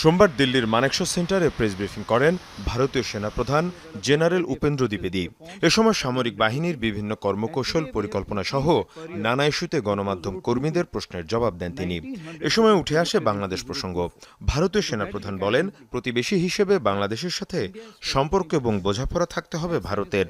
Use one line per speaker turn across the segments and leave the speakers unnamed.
সোমবার দিল্লির মানেকশ সেন্টারে প্রেস ব্রিফিং করেন ভারতীয় সেনাপ্রধান জেনারেল উপেন্দ্র দ্বিবেদী। এ সময় সামরিক বাহিনীর বিভিন্ন কর্মকৌশল পরিকল্পনা সহ নানা ইস্যুতে গণমাধ্যম কর্মীদের প্রশ্নের জবাব দেন তিনি। এ সময় উঠে আসে বাংলাদেশ প্রসঙ্গ। ভারতীয় সেনাপ্রধান বলেন, প্রতিবেশী হিসেবে বাংলাদেশের সাথে সম্পর্ক এবং বোঝাপড়া থাকতে হবে ভারতের।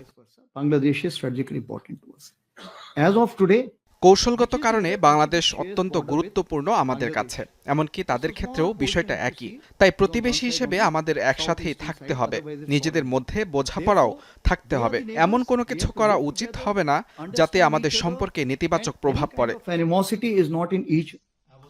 কৌশলগত কারণে বাংলাদেশ অত্যন্ত গুরুত্বপূর্ণ আমাদের কাছে, এমনকি তাদের ক্ষেত্রেও বিষয়টা একই। তাই প্রতিবেশী হিসেবে আমাদের একসাথেই থাকতে হবে, নিজেদের মধ্যে বোঝাপড়াও থাকতে হবে। এমন কোনো কিছু করা উচিত হবে না যাতে আমাদের সম্পর্কে নেতিবাচক প্রভাব পড়ে।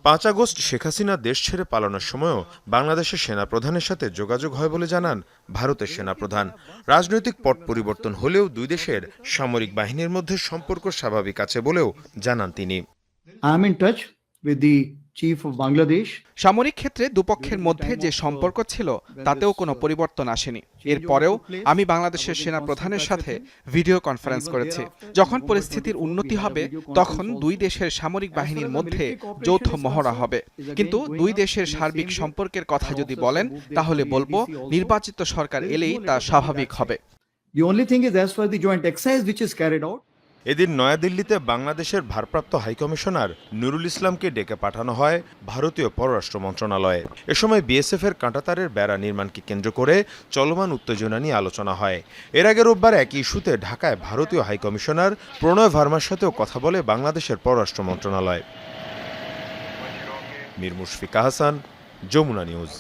৫ আগস্ট শেখ হাসিনা দেশ ছেড়ে পালানোর সময়ও বাংলাদেশের সেনাপ্রধানের সাথে যোগাযোগ হয় বলে জানান ভারতের সেনাপ্রধান। রাজনৈতিক পট পরিবর্তন হলেও দুই দেশের সামরিক বাহিনীর মধ্যে সম্পর্ক স্বাভাবিক আছে বলেও জানান তিনি।
সামরিক ক্ষেত্রে দুপক্ষের মধ্যে যে সম্পর্ক ছিল তাতেও কোনো পরিবর্তন আসেনি। এরপরেও আমি বাংলাদেশের সেনাপ্রধানের সাথে ভিডিও কনফারেন্স করেছি। যখন পরিস্থিতির উন্নতি হবে তখন দুই দেশের সামরিক বাহিনীর মধ্যে যৌথ মহড়া হবে। কিন্তু দুই দেশের সার্বিক সম্পর্কের কথা যদি বলেন তাহলে বলবো, নির্বাচিত সরকার এলেই তা স্বাভাবিক হবে।
এদিন নয়াদিল্লিতে বাংলাদেশের ভারপ্রাপ্ত হাইকমিশনার নুরুল ইসলামকে ডেকে পাঠানো হয় ভারতীয় পররাষ্ট্র মন্ত্রণালয়ে। এ সময় বিএসএফের কাঁটাতারের বেড়া নির্মাণকে কেন্দ্র করে চলমান উত্তেজনা নিয়ে আলোচনা হয়। এর আগে রোববার একই ইস্যুতে ঢাকায় ভারতীয় হাইকমিশনার প্রণয় ভার্মার সাথেও কথা বলে বাংলাদেশের পররাষ্ট্র মন্ত্রণালয়। মীর মুশফিকা হাসান, যমুনা নিউজ।